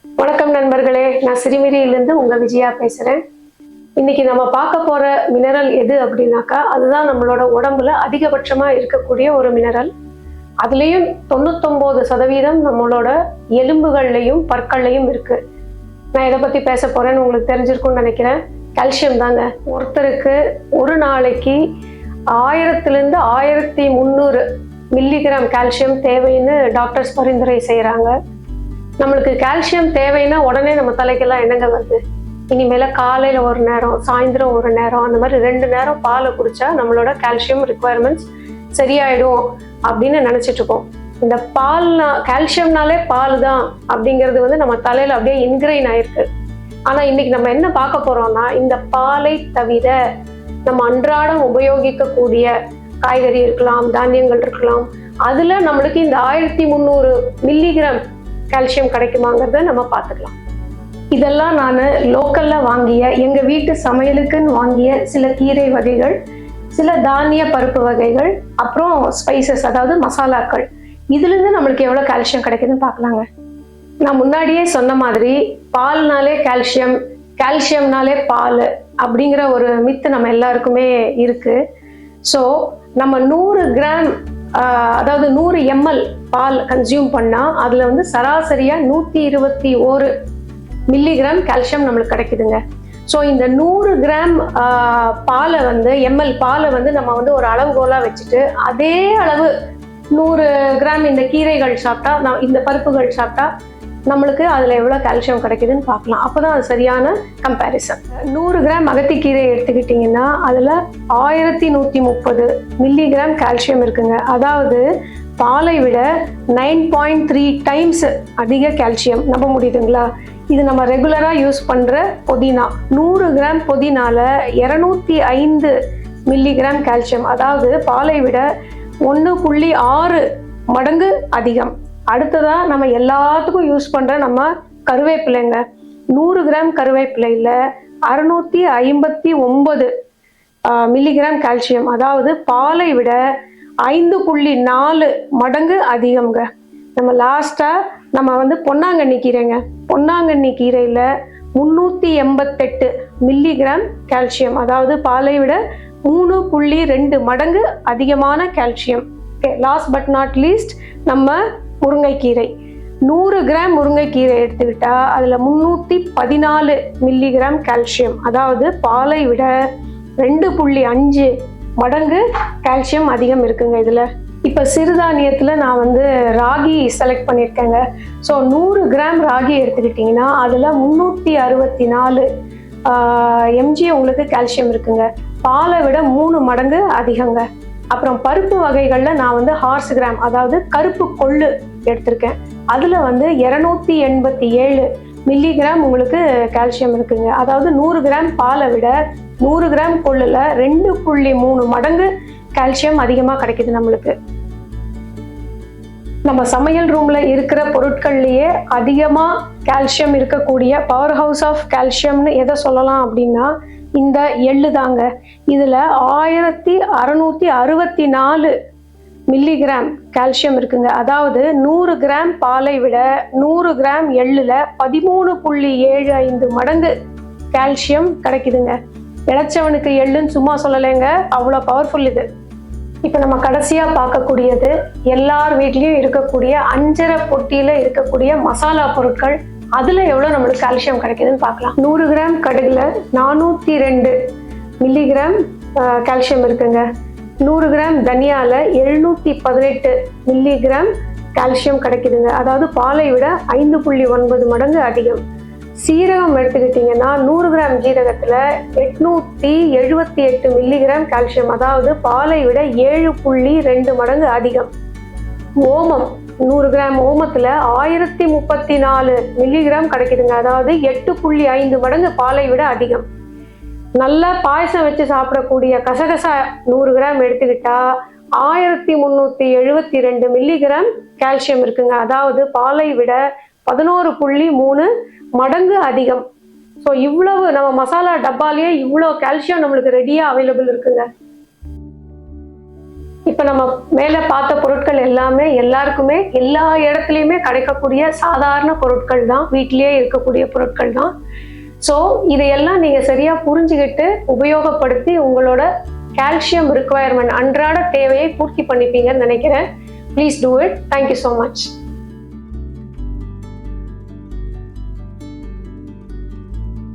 வணக்கம் நண்பர்களே, நான் சிறுமிரியிலிருந்து உங்க விஜயா பேசுறேன். இன்னைக்கு நம்ம பார்க்க போற மினரல் எது அப்படின்னாக்கா, அதுதான் நம்மளோட உடம்புல அதிகபட்சமா இருக்கக்கூடிய ஒரு மினரல். அதுலேயும் 99% நம்மளோட எலும்புகள்லையும் பற்கள்லையும் இருக்கு. நான் எதை பத்தி பேச போறேன்னு உங்களுக்கு தெரிஞ்சிருக்கும்னு நினைக்கிறேன். கால்சியம் தாங்க. ஒருத்தருக்கு ஒரு நாளைக்கு 1000 to 1300 மில்லிகிராம் கால்சியம் தேவைன்னு டாக்டர்ஸ் பரிந்துரை செய்யறாங்க. நம்மளுக்கு கால்சியம் தேவைன்னா உடனே நம்ம தலைக்கெல்லாம் என்னங்க வருது? இனிமேல காலையில ஒரு நேரம், சாயந்தரம் ஒரு நேரம், அந்த மாதிரி 2 நேரம் பாலை குடிச்சா நம்மளோட கால்சியம் ரிக்குவயர்மெண்ட்ஸ் சரியாயிடும் அப்படின்னு நினைச்சிட்டு இருக்கோம். இந்த கால்சியம்னாலே பால் தான் அப்படிங்கிறது நம்ம தலையில அப்படியே இன்கிரைன் ஆயிருக்கு. ஆனா இன்னைக்கு நம்ம என்ன பார்க்க போறோம்னா, இந்த பாலை தவிர நம்ம அன்றாடம் உபயோகிக்கக்கூடிய காய்கறி இருக்கலாம், தானியங்கள் இருக்கலாம், அதுல நம்மளுக்கு இந்த 1300 மில்லிகிராம் கால்சியம் கிடைக்குமாங்கிறத நம்ம பார்த்துக்கலாம். இதெல்லாம் நான் லோக்கல்ல வாங்கிய, எங்க வீட்டு சமையலுக்குன்னு வாங்கிய சில கீரை வகைகள், சில தானிய பருப்பு வகைகள், அப்புறம் ஸ்பைசஸ், அதாவது மசாலாக்கள். இதுல இருந்து நம்மளுக்கு எவ்வளவு கால்சியம் கிடைக்குதுன்னு பார்க்கலாங்க. நான் முன்னாடியே சொன்ன மாதிரி பால்னாலே கால்சியம், கால்சியம்னாலே பால் அப்படிங்கிற ஒரு மித்து நம்ம எல்லாருக்குமே இருக்கு. ஸோ நம்ம 100 கிராம் அதாவது 100 ml பால் கன்சியூம் பண்ணா அதுல சராசரியா 121 மில்லிகிராம் கால்சியம் நம்மளுக்கு கிடைக்குதுங்க. ஸோ இந்த 100 கிராம் பாலை ml பாலை நம்ம ஒரு அளவுகோலா வச்சுட்டு, அதே அளவு 100 கிராம் இந்த கீரைகள் சாப்பிட்டா, இந்த பருப்புகள் சாப்பிட்டா நம்மளுக்கு அதுல எவ்வளவு கால்சியம் கிடைக்குதுன்னு பார்க்கலாம். அப்பதான் அது சரியான கம்பேரிசன். 100 கிராம் அகத்திக்கீரை எடுத்துக்கிட்டீங்கன்னா அதுல 1130 மில்லிகிராம் கால்சியம் இருக்குங்க. அதாவது பாலை விட 9.3 டைம்ஸ் அதிக கால்சியம். நம்ப முடியுதுங்களா? இது நம்ம ரெகுலரா யூஸ் பண்ற புதினா. 100 கிராம் புதினால 205 மில்லிகிராம் கால்சியம், அதாவது பாலை விட 1.6 மடங்கு அதிகம். அடுத்ததா நம்ம எல்லாத்துக்கும் யூஸ் பண்ற நம்ம கருவேப்பிலைங்க. 100 கிராம் கருவேப்பிலையில 659 மில்லிகிராம் கால்சியம், அதாவது பாலை விட 5.4 மடங்கு அதிகம்ங்க. நம்ம லாஸ்டா நம்ம பொன்னாங்கண்ணி கீரைங்க. பொன்னாங்கண்ணி கீரையில 388 மில்லிகிராம் கால்சியம், அதாவது பாலை விட 3.2 மடங்கு அதிகமான calcium. Last but not least நம்ம முருங்கைக்கீரை. 100 கிராம் முருங்கைக்கீரை எடுத்துக்கிட்டா அதுல 314 மில்லிகிராம் கால்சியம், அதாவது பாலை விட 2.5 மடங்கு கால்சியம் அதிகம் இருக்குங்க இதுல. இப்ப சிறுதானியத்துல நான் ராகி செலக்ட் பண்ணியிருக்கேங்க. ஸோ 100 கிராம் ராகி எடுத்துக்கிட்டீங்கன்னா அதுல 364 mg உங்களுக்கு கால்சியம் இருக்குங்க. பாலை விட 3 மடங்கு அதிகங்க. அப்புறம் பருப்பு வகைகள்ல நான் ஹார்ஸ் கிராம், அதாவது கருப்பு கொள்ளு எடுத்திருக்கேன். அதுல 287 மில்லிகிராம் உங்களுக்கு கால்சியம் இருக்குங்க. அதாவது 100 கிராம் பாலை விட 100 கிராம் கொள்ளுல 2.3 மடங்கு கால்சியம் அதிகமா கிடைக்குது நம்மளுக்கு. நம்ம சமையல் ரூம்ல இருக்கிற பொருட்கள்லயே அதிகமா கால்சியம் இருக்கக்கூடிய பவர் ஹவுஸ் ஆஃப் கால்சியம்னு எதை சொல்லலாம் அப்படின்னா இந்த எள்ளு தாங்க. இதுல 1664 மில்லிகிராம் கால்சியம் இருக்குங்க. அதாவது 100 கிராம் பாலை விட 100 கிராம் எள்ளுல 13.75 மடங்கு கால்சியம் கிடைக்குதுங்க. இளைச்சவனுக்கு எள்ளுன்னு சும்மா சொல்லலைங்க, அவ்வளோ பவர்ஃபுல் இது. இப்போ நம்ம கடைசியா பார்க்கக்கூடியது எல்லார் வீட்லயும் இருக்கக்கூடிய அஞ்சரை பொட்டியில இருக்கக்கூடிய மசாலா பொருட்கள். அதுல எவ்வளவு நம்மளுக்கு கால்சியம் கிடைக்குதுன்னு பார்க்கலாம். 100 கிராம் கடுகுல 402 மில்லிகிராம் கால்சியம் இருக்குங்க. 100 கிராம் தனியால 718 மில்லிகிராம் கால்சியம் கிடைக்குதுங்க. அதாவது பாலை விட 5.9 மடங்கு அதிகம். சீரகம் எடுத்துக்கிட்டீங்கன்னா 100 கிராம் ஜீரகத்துல 878 மில்லிகிராம் கால்சியம், அதாவது பாலை விட 7.2 மடங்கு அதிகம். ஓமம் 100 கிராம் ஓமத்துல 1034 மில்லிகிராம் கிடைக்குதுங்க. அதாவது 8.5 மடங்கு பாலை விட அதிகம். நல்லா பாயசம் வச்சு சாப்பிடக்கூடிய கசகசா 100 கிராம் எடுத்துக்கிட்டா 1372 மில்லிகிராம் கால்சியம் இருக்குங்க. அதாவது பாலை விட 11.3 மடங்கு அதிகம். ஸோ இவ்வளவு நம்ம மசாலா டப்பாலேயே இவ்வளோ கால்சியம் நம்மளுக்கு ரெடியா அவைலபிள் இருக்குங்க. இப்போ நம்ம மேலே பார்த்த பொருட்கள் எல்லாமே எல்லாருக்குமே எல்லா இடத்துலையுமே கிடைக்கக்கூடிய சாதாரண பொருட்கள் தான், வீட்டிலேயே இருக்கக்கூடிய பொருட்கள் தான். ஸோ இதையெல்லாம் நீங்கள் சரியாக புரிஞ்சுக்கிட்டு உபயோகப்படுத்தி உங்களோட கால்சியம் ரிக்குவயர்மெண்ட், அன்றாட தேவையை பூர்த்தி பண்ணிப்பீங்கன்னு நினைக்கிறேன். Please do it. Thank you so much.